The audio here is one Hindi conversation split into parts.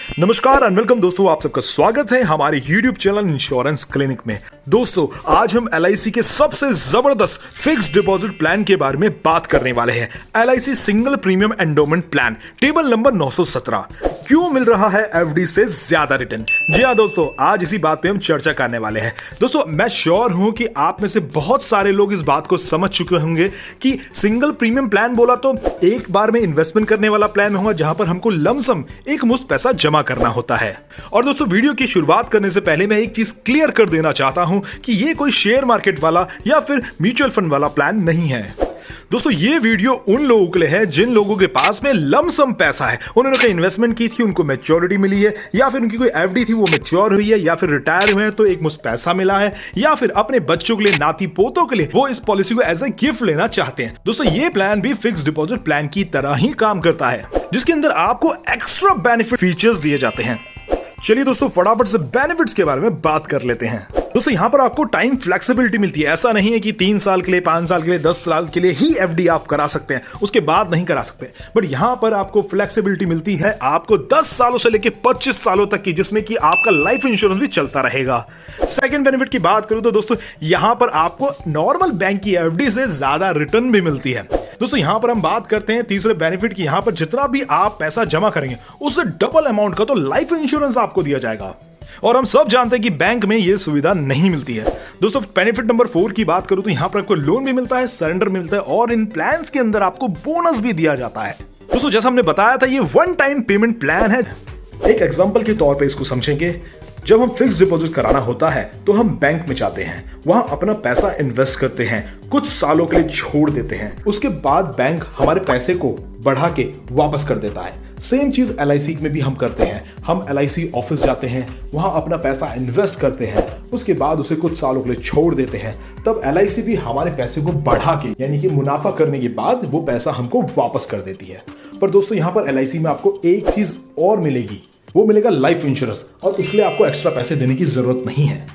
नमस्कार एंड वेलकम दोस्तों, आप सबका स्वागत है हमारे YouTube चैनल इंश्योरेंस क्लिनिक में। दोस्तों आज हम LIC के सबसे जबरदस्त फिक्स्ड डिपॉजिट प्लान के बारे में बात करने वाले हैं। LIC single premium endowment plan table number 917। क्यों मिल रहा है FD से ज्यादा रिटर्न? जी हाँ दोस्तों, आज इसी बात पे हम चर्चा करने वाले हैं। दोस्तों मैं श्योर हूं कि आप में से बहुत सारे लोग इस बात को समझ चुके होंगे कि सिंगल प्रीमियम प्लान बोला तो एक बार में इन्वेस्टमेंट करने वाला प्लान होगा जहां पर हमको लमसम एक मुश्त पैसा जमा करना होता है। और दोस्तों वीडियो की शुरुआत करने से पहले मैं एक चीज क्लियर कर देना चाहता हूं कि ये कोई शेयर मार्केट वाला या फिर म्यूचुअल फंड वाला प्लान नहीं है। दोस्तों ये वीडियो उन लोगों के लिए है जिन लोगों के पास में लमसम पैसा है, उन्होंने कोई इन्वेस्टमेंट की थी, उनको मैच्योरिटी मिली है, या फिर उनकी कोई FD थी वो मैच्योर हुई है, या फिर रिटायर हुए हैं तो एक मुश्त पैसा मिला है, या फिर अपने बच्चों के लिए, नाती पोतों के लिए वो इस पॉलिसी को एज ए गिफ्ट लेना चाहते हैं। दोस्तों ये प्लान भी फिक्स्ड डिपॉजिट प्लान की तरह ही काम करता है, जिसके अंदर आपको एक्स्ट्रा बेनिफिट फीचर्स दिए जाते हैं। चलिए दोस्तों फटाफट से बेनिफिट्स के बारे में बात कर लेते हैं। दोस्तों यहां पर आपको टाइम फ्लेक्सिबिलिटी मिलती है। ऐसा नहीं है कि 3 साल के लिए, 5 साल के लिए, 10 साल के लिए ही FD आप करा सकते हैं, उसके बाद नहीं करा सकते। बट यहां पर आपको फ्लेक्सिबिलिटी मिलती है आपको 10 सालों से लेकर 25 सालों तक की, जिसमें कि आपका लाइफ इंश्योरेंस भी चलता रहेगा। सेकंड बेनिफिट की बात करूं तो दोस्तों यहां पर आपको नॉर्मल बैंक की FD से ज्यादा रिटर्न भी मिलती है। दोस्तों यहां पर हम बात करते हैं तीसरे बेनिफिट की। यहां पर जितना भी आप पैसा जमा करेंगे उससे डबल अमाउंट का तो लाइफ इंश्योरेंस आपको दिया जाएगा, और हम सब जानते हैं कि बैंक में यह सुविधा नहीं मिलती है। दोस्तों बेनिफिट नंबर 4 की बात करूं तो यहां पर आपको लोन भी मिलता है, सरेंडर मिलता है, और इन प्लान्स के अंदर आपको बोनस भी दिया जाता है। दोस्तों जैसा हमने बताया था ये वन टाइम पेमेंट प्लान है। एक एग्जांपल के तौर पे इसको समझेंगे। जब हम फिक्स डिपॉजिट कराना होता है तो हम बैंक में जाते हैं, वहां अपना पैसा इन्वेस्ट करते हैं, कुछ सालों के लिए छोड़ देते हैं, उसके बाद बैंक हमारे पैसे को बढ़ा के वापस कर देता है। सेम चीज LIC में भी हम करते हैं। हम LIC ऑफिस जाते हैं, वहां अपना पैसा इन्वेस्ट करते हैं, उसके बाद उसे कुछ सालों के लिए छोड़ देते हैं, तब LIC भी हमारे पैसे को बढ़ा के यानी कि मुनाफा करने के बाद वो पैसा हमको वापस कर देती है। पर दोस्तों यहां पर LIC में आपको एक चीज और मिलेगी, वो मिलेगा लाइफ इंश्योरेंस, और उसके लिए आपको एक्स्ट्रा पैसे देने की जरूरत नहीं है।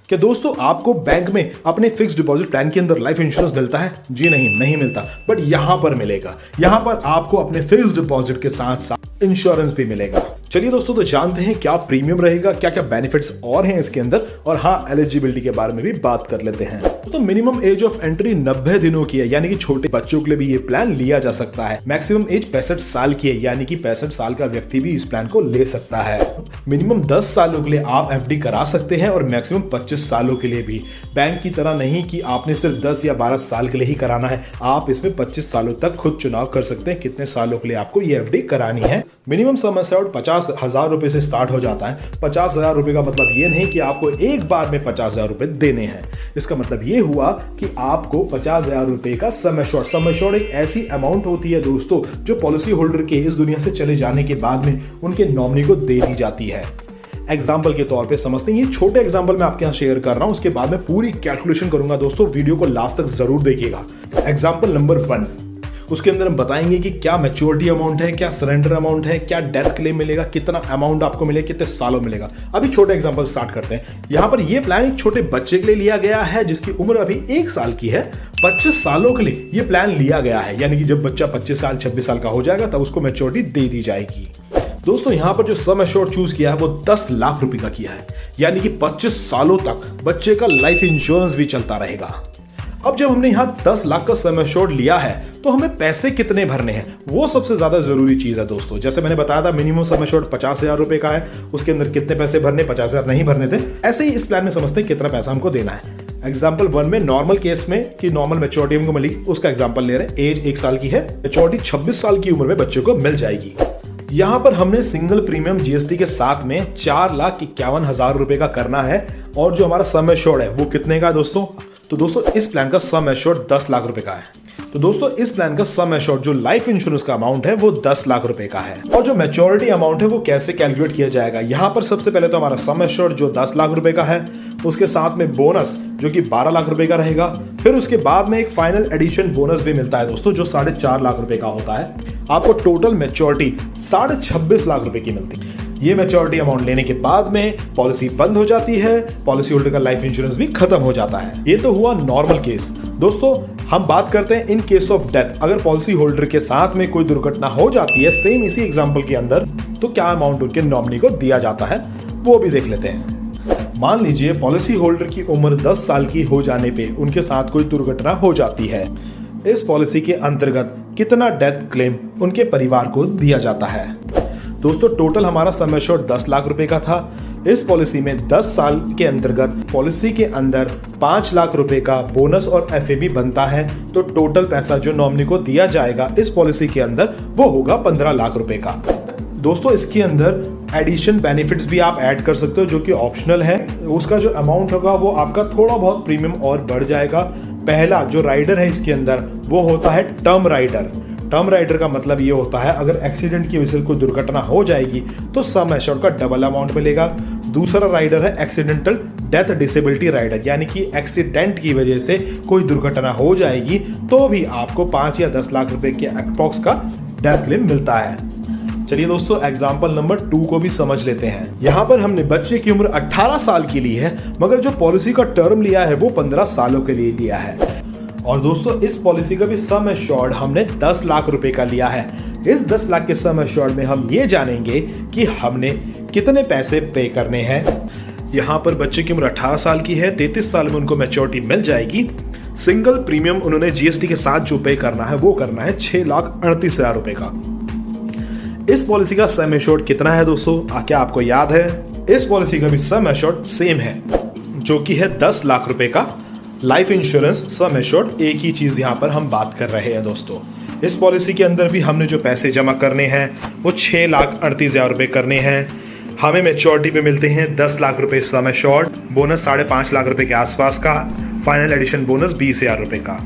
क्या दोस्तों आपको बैंक में अपने फिक्स्ड डिपॉजिट प्लान के अंदर लाइफ इंश्योरेंस मिलता है? जी नहीं मिलता, बट यहां पर मिलेगा। यहां पर आपको अपने फिक्स्ड डिपॉजिट के साथ साथ इंश्योरेंस भी मिलेगा। चलिए दोस्तों तो जानते हैं क्या प्रीमियम रहेगा, क्या क्या बेनिफिट्स और हैं इसके अंदर, और हाँ एलिजिबिलिटी के बारे में भी बात कर लेते हैं। तो मिनिमम एज ऑफ एंट्री 90 दिनों की है, यानी कि छोटे बच्चों के लिए भी ये प्लान लिया जा सकता है। मैक्सिमम एज 65 साल की है, यानी कि 65 साल का व्यक्ति भी इस प्लान को ले सकता है। मिनिमम 10 सालों के लिए आप FD करा सकते हैं, और मैक्सिमम 25 सालों के लिए भी। बैंक की तरह नहीं कि आपने सिर्फ 10 या 12 साल के लिए ही कराना है, आप इसमें 25 सालों तक खुद चुनाव कर सकते हैं कितने सालों के लिए आपको ये FD करानी है। मिनिमम सम एश्योर्ड 50,000 रुपए से स्टार्ट हो जाता है। 50,000 रुपए का मतलब ये नहीं कि आपको एक बार में 50,000 रुपए देने हैं। इसका मतलब ये हुआ कि आपको 50,000 रुपए का सम एश्योर्ड एक ऐसी अमाउंट होती है दोस्तों जो पॉलिसी होल्डर के इस दुनिया से चले जाने के बाद में उनके नॉमिनी को दे दी जाती है। एग्जाम्पल के तौर पे समझते हैं, ये छोटे एग्जाम्पल मैं आपके यहाँ शेयर कर रहा हूं, उसके बाद में पूरी कैलकुलेशन करूंगा। दोस्तों वीडियो को लास्ट तक जरूर देखिएगा। एग्जाम्पल नंबर 1, उसके अंदर हम बताएंगे कि क्या मैच्योरिटी अमाउंट है, क्या सरेंडर अमाउंट है, क्या डेथ क्लेम मिलेगा, कितना अमाउंट आपको मिलेगा, कितने सालों मिलेगा। अभी छोटे एग्जांपल स्टार्ट करते हैं। यहां पर ये प्लान एक छोटे बच्चे के लिए लिया गया है जिसकी उम्र अभी 1 साल की है। 25 सालों के लिए ये प्लान लिया गया है, यानी कि जब बच्चा 25 साल 26 साल का हो जाएगा तब उसको मैच्योरिटी दे दी जाएगी। दोस्तों यहां पर जो सम एश्योर्ड चूज किया है वो 10 लाख रुपए का किया है, यानी कि 25 सालों तक बच्चे का लाइफ इंश्योरेंस भी चलता रहेगा। अब जब हमने यहाँ 10 लाख का सम एश्योर्ड लिया है तो हमें पैसे कितने भरने हैं, वो सबसे ज्यादा जरूरी चीज है दोस्तों। जैसे मैंने बताया था मिनिमम सम एश्योर्ड 50,000 रुपए का है, उसके अंदर कितने पैसे भरने, 50,000 नहीं भरने थे। ऐसे ही इस प्लान में समझते हैं कितना पैसा हमको देना है। एग्जाम्पल 1 में नॉर्मल केस में कि नॉर्मल मैच्योरिटी हमको मिली, उसका एग्जाम्पल ले रहे हैं। एज 1 साल की है, मैच्योरिटी 26 साल की उम्र में बच्चे को मिल जाएगी। यहां पर हमने सिंगल प्रीमियम GST के साथ में 4,51,000 रुपए का करना है, और जो हमारा सम एश्योर्ड है वो कितने का है दोस्तों? तो दोस्तों इस प्लान का सम एश्योर्ड 10 लाख रुपए का है। तो दोस्तों इस प्लान का सम एश्योर्ड जो लाइफ इंश्योरेंस का अमाउंट है वो 10 लाख रुपए का है। और जो मैच्योरिटी अमाउंट है वो कैसे कैलकुलेट किया जाएगा? यहां पर सबसे पहले तो हमारा सम एश्योर्ड जो 10 लाख रुपए का है, उसके साथ में बोनस जो कि 12 लाख रुपए का रहेगा। फिर उसके बाद में एक फाइनल एडिशन बोनस भी मिलता है दोस्तों जो 4.5 लाख रुपए का होता है। आपको टोटल मैच्योरिटी 26.5 लाख रुपए की मिलती है। ये मैच्योरिटी अमाउंट लेने के बाद में पॉलिसी बंद हो जाती है, पॉलिसी होल्डर का लाइफ इंश्योरेंस भी खत्म हो जाता है। ये तो हुआ नॉर्मल केस। दोस्तों हम बात करते हैं इन केस ऑफ डेथ। अगर पॉलिसी होल्डर के साथ में कोई दुर्घटना हो जाती है सेम इसी एग्जांपल के अंदर, तो क्या अमाउंट उनके नॉमिनी को दिया जाता है वो भी देख लेते हैं। मान लीजिए पॉलिसी होल्डर की उम्र 10 साल की हो जाने पे उनके साथ कोई दुर्घटना हो जाती है। इस पॉलिसी के अंतर्गत कितना डेथ क्लेम उनके परिवार को दिया जाता है? दोस्तों टोटल हमारा सम एश्योर्ड 10 लाख रुपए का था। इस पॉलिसी में 10 साल के अंतर्गत पॉलिसी के अंदर 5 लाख रुपए का बोनस और एफएबी बनता है, तो टोटल पैसा जो नॉमिनी को दिया जाएगा इस पॉलिसी के अंदर वो होगा 15 लाख रुपए का। दोस्तों इसके अंदर एडिशन बेनिफिट्स भी आप ऐड कर सकते हो जो कि ऑप्शनल है। उसका जो अमाउंट होगा वो आपका थोड़ा बहुत प्रीमियम और बढ़ जाएगा। पहला जो राइडर है इसके अंदर वो होता है टर्म राइडर। टर्म राइडर का मतलब ये होता है अगर एक्सीडेंट की वजह से कोई दुर्घटना हो जाएगी तो सम एश्योर्ड का डबल अमाउंट मिलेगा। दूसरा राइडर है एक्सीडेंटल डेथ डिसेबिलिटी राइडर, यानी कि एक्सीडेंट की वजह से कोई दुर्घटना हो जाएगी तो भी आपको 5 या 10 लाख रुपए के अप्रॉक्स का डेथ क्लेम मिलता है। चलिए दोस्तों एग्जाम्पल नंबर 2 को भी समझ लेते हैं। यहाँ पर हमने बच्चे की उम्र 18 साल की ली है, मगर जो पॉलिसी का टर्म लिया है वो 15 सालों के लिए लिया है। और दोस्तों इस पॉलिसी का भी सम एश्योर्ड हमने 10 लाख रुपए का लिया है। इस 10 लाख के सम एश्योर्ड में हम ये जानेंगे कि हमने कितने पैसे पे करने हैं। यहाँ पर बच्चे की उम्र 18 साल की है, 33 साल में उनको मैच्योरिटी मिल जाएगी। सिंगल प्रीमियम उन्होंने जीएसटी के साथ जो पे करना है वो करना है 6,38,000 रुपए का। इस पॉलिसी का सम एश्योर्ड कितना है दोस्तों, क्या आपको याद है? इस पॉलिसी का भी सम एश्योर्ड सेम है जो कि है 10 लाख रुपए का। लाइफ इंश्योरेंस सम एश्योर्ड एक ही चीज यहाँ पर हम बात कर रहे हैं दोस्तों। इस पॉलिसी के अंदर भी हमने जो पैसे जमा करने हैं वो 6,38,000 रुपए करने हैं। हमें मैच्योरिटी पे मिलते हैं 10 लाख रुपए सम एश्योर्ड, बोनस 5.5 लाख रुपए के आसपास का, फाइनल एडिशन बोनस 20,000 रुपए का।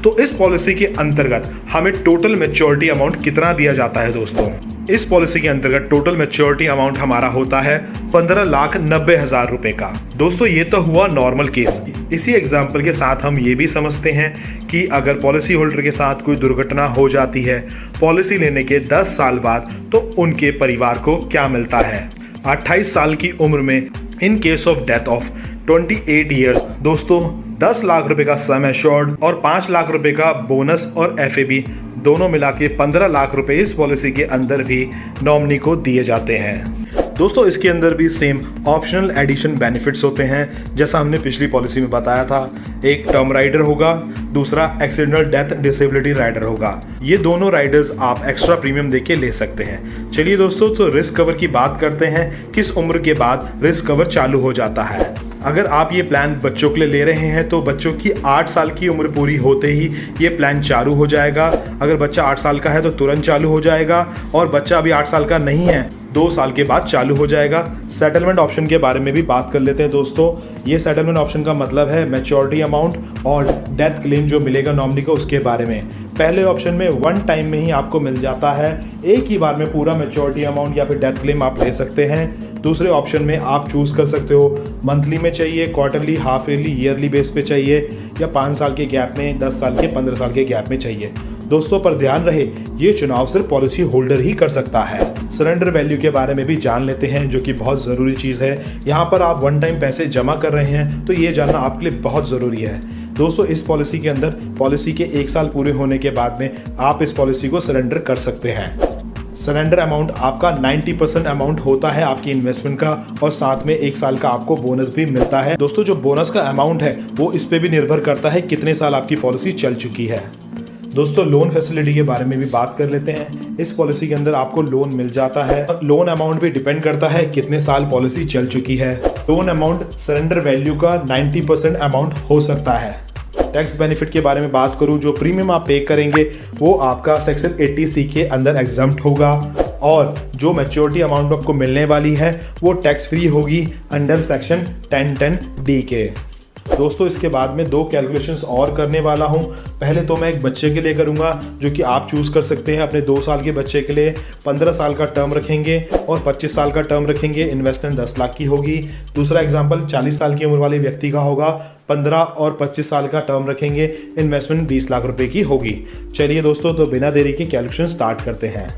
तो इस पॉलिसी के अंतर्गत हमें टोटल मैच्योरिटी अमाउंट कितना दिया जाता है दोस्तों? इस पॉलिसी के अंतर्गत टोटल मैच्योरिटी अमाउंट हमारा होता है 15,90,000 रुपए का। दोस्तों ये तो हुआ नॉर्मल केस। इसी एग्जाम्पल के साथ हम ये भी समझते हैं कि अगर पॉलिसी होल्डर के साथ कोई दुर्घटना हो जाती है पॉलिसी लेने के 10 साल बाद, तो उनके परिवार को क्या मिलता है? 28 साल की उम्र में in case of death of 28 years दोस्तों 10 लाख रुपए का सम एश्योर्ड और 5 लाख रुपए का बोनस और एफएबी दोनों मिला के 15 लाख रुपए इस पॉलिसी के अंदर भी नॉमिनी को दिए जाते हैं। दोस्तों इसके अंदर भी सेम ऑप्शनल एडिशन बेनिफिट्स होते हैं जैसा हमने पिछली पॉलिसी में बताया था। एक टर्म राइडर होगा, दूसरा एक्सीडेंटल डेथ डिसेबिलिटी राइडर होगा। ये दोनों राइडर्स आप एक्स्ट्रा प्रीमियम देके ले सकते हैं। चलिए दोस्तों तो रिस्क कवर की बात करते हैं। किस उम्र के बाद रिस्क कवर चालू हो जाता है? अगर आप ये प्लान बच्चों के लिए ले रहे हैं तो बच्चों की 8 साल की उम्र पूरी होते ही ये प्लान चालू हो जाएगा। अगर बच्चा 8 साल का है तो तुरंत चालू हो जाएगा, और बच्चा अभी 8 साल का नहीं है 2 साल के बाद चालू हो जाएगा। सेटलमेंट ऑप्शन के बारे में भी बात कर लेते हैं दोस्तों। ये सेटलमेंट ऑप्शन का मतलब है मैच्योरिटी अमाउंट और डेथ क्लेम जो मिलेगा नॉमिनी को उसके बारे में। पहले ऑप्शन में 1 टाइम में ही आपको मिल जाता है, एक ही बार में पूरा मैच्योरिटी अमाउंट या फिर डेथ क्लेम आप ले सकते हैं। दूसरे ऑप्शन में आप चूज कर सकते हो मंथली में चाहिए, quarterly, half yearly, yearly base पे चाहिए, या 5 साल के गैप में, 10 साल के, 15 साल के गैप में चाहिए। दोस्तों पर ध्यान रहे ये चुनाव सिर्फ पॉलिसी होल्डर ही कर सकता है। सरेंडर वैल्यू के बारे में भी जान लेते हैं जो कि बहुत ज़रूरी चीज़ है। यहाँ पर आप 1 टाइम पैसे जमा कर रहे हैं तो ये जानना आपके लिए बहुत ज़रूरी है। दोस्तों इस पॉलिसी के अंदर पॉलिसी के 1 साल पूरे होने के बाद में आप इस पॉलिसी को सरेंडर कर सकते हैं। सरेंडर अमाउंट आपका 90% अमाउंट होता है आपकी इन्वेस्टमेंट का, और साथ में 1 साल का आपको बोनस भी मिलता है। दोस्तों जो बोनस का अमाउंट है वो इस पे भी निर्भर करता है कितने साल आपकी पॉलिसी चल चुकी है। दोस्तों लोन फैसिलिटी के बारे में भी बात कर लेते हैं। इस पॉलिसी के अंदर आपको लोन मिल जाता है। लोन अमाउंट भी डिपेंड करता है कितने साल पॉलिसी चल चुकी है। लोन अमाउंट सरेंडर वैल्यू का 90% अमाउंट हो सकता है। टैक्स बेनिफिट के बारे में बात करूं, जो प्रीमियम आप पे करेंगे वो आपका सेक्शन 80C के अंदर एग्जम्प्ट होगा, और जो मैच्योरिटी अमाउंट आपको मिलने वाली है वो टैक्स फ्री होगी अंडर सेक्शन 1010D के। दोस्तों इसके बाद में 2 कैलकुलेशंस और करने वाला हूं। पहले तो मैं एक बच्चे के लिए करूंगा जो कि आप चूज कर सकते हैं। अपने 2 साल के बच्चे के लिए 15 साल का टर्म रखेंगे और 25 साल का टर्म रखेंगे। इन्वेस्टमेंट 10 लाख की होगी। दूसरा एग्जांपल 40 साल की उम्र वाले व्यक्ति का होगा, 15 और 25 साल का टर्म रखेंगे, इन्वेस्टमेंट 20 लाख रुपए की होगी। चलिए दोस्तों तो बिना देरी के कैलकुलेशन स्टार्ट करते हैं।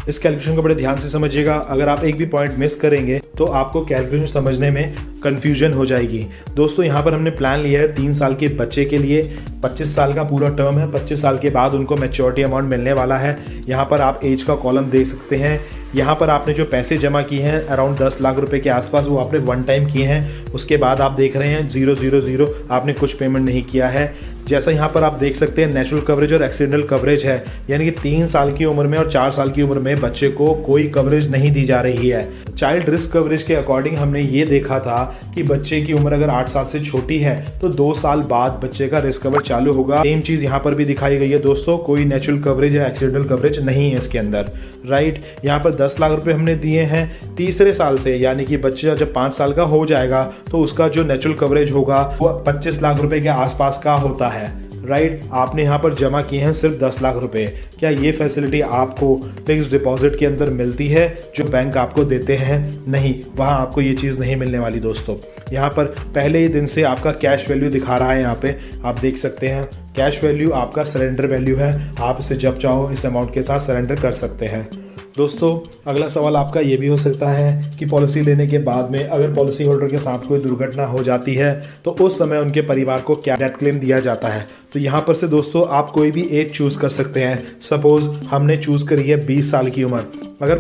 इस कैलकुलेशन को बड़े ध्यान से समझिएगा। अगर आप एक भी पॉइंट मिस करेंगे तो आपको कैलकुलेशन समझने में कंफ्यूजन हो जाएगी। दोस्तों यहाँ पर हमने प्लान लिया है 3 साल के बच्चे के लिए, 25 साल का पूरा टर्म है। 25 साल के बाद उनको मैच्योरिटी अमाउंट मिलने वाला है। यहाँ पर आप एज का कॉलम देख सकते हैं। यहाँ पर आपने जो पैसे जमा किए हैं अराउंड 10 लाख रुपए के आसपास, वो आपने वन टाइम किए हैं। उसके बाद आप देख रहे हैं 000 आपने कुछ पेमेंट नहीं किया है। जैसा यहाँ पर आप देख सकते हैं नेचुरल कवरेज और एक्सीडेंटल कवरेज है, यानी कि 3 साल की उम्र में और 4 साल की उम्र में बच्चे को कोई कवरेज नहीं दी जा रही है। चाइल्ड रिस्क कवरेज के अकॉर्डिंग हमने ये देखा था कि बच्चे की उम्र अगर 8 साल से छोटी है तो 2 साल बाद बच्चे का रिस्क कवर चालू होगा। सेम चीज़ यहाँ पर भी दिखाई गई है दोस्तों, कोई नेचुरल कवरेज या एक्सीडेंटल कवरेज नहीं है इसके अंदर, राइट। यहाँ पर 10 लाख रुपए हमने दिए हैं तीसरे साल से, यानी कि बच्चा जब 5 साल का हो जाएगा तो उसका जो नेचुरल कवरेज होगा वो 25 लाख रुपए के आसपास का होता है, राइट। आपने यहाँ पर जमा किए हैं सिर्फ 10 लाख रुपए। क्या ये फैसिलिटी आपको फिक्स्ड डिपॉजिट के अंदर मिलती है जो बैंक आपको देते हैं? नहीं, वहाँ आपको ये चीज़ नहीं मिलने वाली दोस्तों। यहाँ पर पहले ही दिन से आपका कैश वैल्यू दिखा रहा है, यहाँ पे आप देख सकते हैं कैश वैल्यू आपका सरेंडर वैल्यू है। आप इसे जब चाहो इस अमाउंट के साथ सरेंडर कर सकते हैं। दोस्तों अगला सवाल आपका ये भी हो सकता है कि पॉलिसी लेने के बाद में अगर पॉलिसी होल्डर के साथ कोई दुर्घटना हो जाती है तो उस समय उनके परिवार को क्या डेथ क्लेम दिया जाता है? तो यहाँ पर से दोस्तों आप कोई भी एज चूज़ कर सकते हैं। सपोज हमने चूज़ करी है 20 साल की उम्र। अगर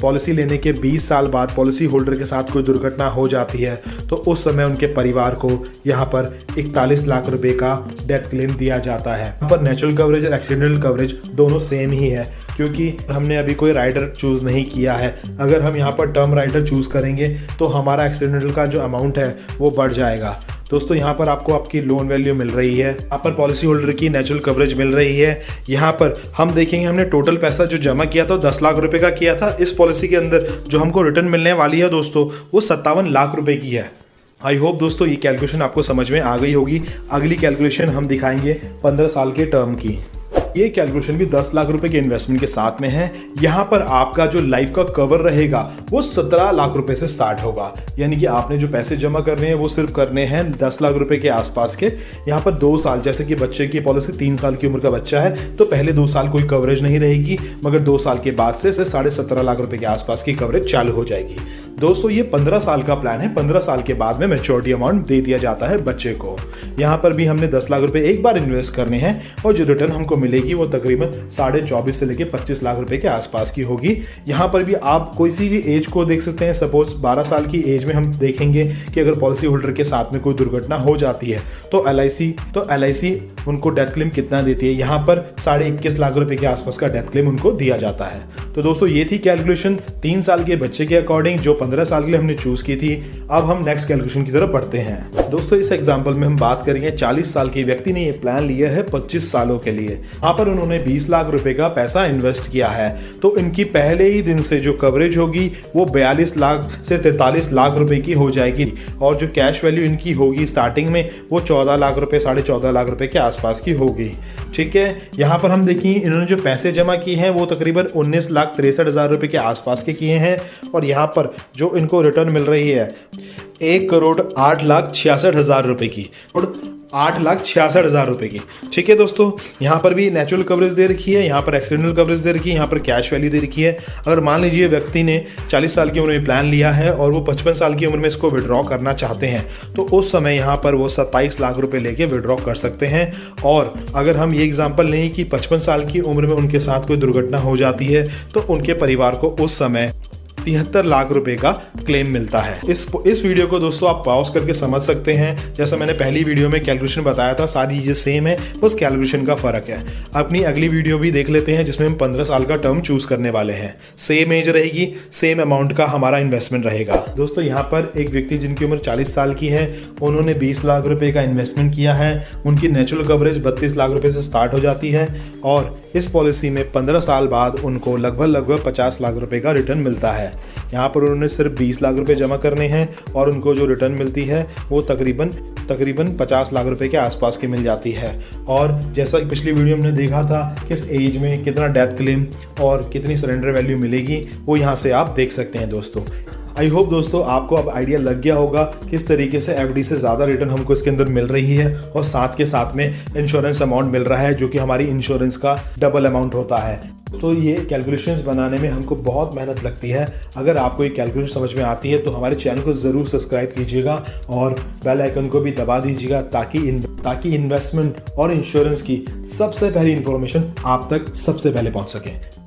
पॉलिसी लेने के 20 साल बाद पॉलिसी होल्डर के साथ कोई दुर्घटना हो जाती है तो उस समय उनके परिवार को यहाँ पर 41 लाख रुपए का डेथ क्लेम दिया जाता है। यहाँ पर नेचुरल कवरेज और एक्सीडेंटल कवरेज दोनों सेम ही है, क्योंकि हमने अभी कोई राइडर चूज़ नहीं किया है। अगर हम यहाँ पर टर्म राइडर चूज़ करेंगे तो हमारा एक्सीडेंटल का जो अमाउंट है वो बढ़ जाएगा। दोस्तों यहाँ पर आपको आपकी लोन वैल्यू मिल रही है, यहाँ पर पॉलिसी होल्डर की नेचुरल कवरेज मिल रही है। यहाँ पर हम देखेंगे हमने टोटल पैसा जो जमा किया था 10 लाख रुपए का किया था। इस पॉलिसी के अंदर जो हमको रिटर्न मिलने वाली है दोस्तों वो 57 लाख रुपए की है। आई होप दोस्तों ये कैलकुलेशन आपको समझ में आ गई होगी। अगली कैलकुलेशन हम दिखाएंगे 15 साल के टर्म की। ये कैलकुलेशन भी 10 लाख रुपए के इन्वेस्टमेंट के साथ में है। यहाँ पर आपका जो लाइफ का कवर रहेगा वो 17 लाख रुपए से स्टार्ट होगा, यानी कि आपने जो पैसे जमा करने हैं वो सिर्फ करने हैं 10 लाख रुपए के आसपास के। यहाँ पर 2 साल, जैसे कि बच्चे की पॉलिसी 3 साल की उम्र का बच्चा है तो पहले 2 साल कोई कवरेज नहीं रहेगी, मगर 2 साल के बाद से 17.5 लाख रुपए के आसपास की कवरेज चालू हो जाएगी। दोस्तों ये 15 साल का प्लान है। 15 साल के बाद में मैच्योरिटी अमाउंट दे दिया जाता है बच्चे को। यहाँ पर भी हमने 10 लाख रुपए एक बार इन्वेस्ट करने हैं और जो रिटर्न हमको मिलेगी वो तकरीबन 24.5 से लेकर 25 लाख रुपए के आसपास की होगी। यहाँ पर भी आप कोई सी भी एज को देख सकते हैं। सपोज 12 साल की एज में हम देखेंगे कि अगर पॉलिसी होल्डर के साथ में कोई दुर्घटना हो जाती है तो LIC उनको डेथ क्लेम कितना देती है? यहाँ पर 21.5 लाख रुपए के आसपास का डेथ क्लेम उनको दिया जाता है। तो दोस्तों ये थी कैलकुलेशन 3 साल के बच्चे के अकॉर्डिंग जो 15 साल के लिए हमने चूज की थी। अब हम नेक्स्ट कैलकुलेशन की तरफ बढ़ते हैं। दोस्तों इस एग्जांपल में हम बात करेंगे 40 साल के व्यक्ति ने ये प्लान लिया है 25 सालों के लिए। यहाँ पर उन्होंने 20 लाख रुपए का पैसा इन्वेस्ट किया है, तो इनकी पहले ही दिन से जो कवरेज होगी वो 42 लाख से 43 लाख रुपए की हो जाएगी और जो कैश वैल्यू इनकी होगी स्टार्टिंग में वो 14 लाख रुपए 14.5 लाख रुपए के आसपास की होगी। ठीक है, यहाँ पर हम देखिए इन्होंने जो पैसे जमा किए हैं वो तकरीबन 19,63,000 रुपए के आसपास के किए हैं और यहाँ पर जो इनको रिटर्न मिल रही है 1,08,66,000 रुपए की और 8,66,000 रुपए की। ठीक है दोस्तों, यहाँ पर भी नेचुरल कवरेज दे रखी है, यहाँ पर एक्सीडेंटल कवरेज दे रखी है, यहाँ पर कैश वैल्यू दे रखी है। अगर मान लीजिए व्यक्ति ने 40 साल की उम्र में प्लान लिया है और वो 55 साल की उम्र में इसको विड्रॉ करना चाहते हैं तो उस समय यहाँ पर वो 27 लाख रुपए लेके विड्रॉ कर सकते हैं। और अगर हम ये एग्जाम्पल लें कि 55 साल की उम्र में उनके साथ कोई दुर्घटना हो जाती है तो उनके परिवार को उस समय 73 लाख रुपए का क्लेम मिलता है। इस वीडियो को दोस्तों आप पॉज करके समझ सकते हैं। जैसा मैंने पहली वीडियो में कैलकुलेशन बताया था, सारी चीजें सेम है, बस कैलकुलेशन का फर्क है। अपनी अगली वीडियो भी देख लेते हैं जिसमें हम 15 साल का टर्म चूज करने वाले हैं। सेम एज रहेगी, सेम अमाउंट का हमारा इन्वेस्टमेंट रहेगा। दोस्तों यहाँ पर एक व्यक्ति जिनकी उम्र 40 साल की है, उन्होंने 20 लाख रुपए का इन्वेस्टमेंट किया है। उनकी नेचुरल कवरेज 32 लाख रुपए से स्टार्ट हो जाती है और इस पॉलिसी में 15 साल बाद उनको लगभग 50 लाख रुपए का रिटर्न मिलता है। यहाँ पर उन्होंने सिर्फ 20 लाख रुपए जमा करने हैं और उनको जो रिटर्न मिलती है वो तकरीबन 50 लाख रुपए के आसपास की मिल जाती है। और जैसा कि पिछली वीडियो में हमने देखा था किस एज में कितना डेथ क्लेम और कितनी सरेंडर वैल्यू मिलेगी वो यहाँ से आप देख सकते हैं दोस्तों। आई होप दोस्तों आपको अब आइडिया लग गया होगा किस तरीके से एफडी से ज़्यादा रिटर्न हमको इसके अंदर मिल रही है और साथ के साथ में इंश्योरेंस अमाउंट मिल रहा है जो कि हमारी इंश्योरेंस का डबल अमाउंट होता है। तो ये कैलकुलेशंस बनाने में हमको बहुत मेहनत लगती है। अगर आपको ये कैलकुलेशन समझ में आती है तो हमारे चैनल को ज़रूर सब्सक्राइब कीजिएगा और बेल आइकन को भी दबा दीजिएगा ताकि इन्वेस्टमेंट और इंश्योरेंस की सबसे पहली इन्फॉर्मेशन आप तक सबसे पहले पहुंच सके।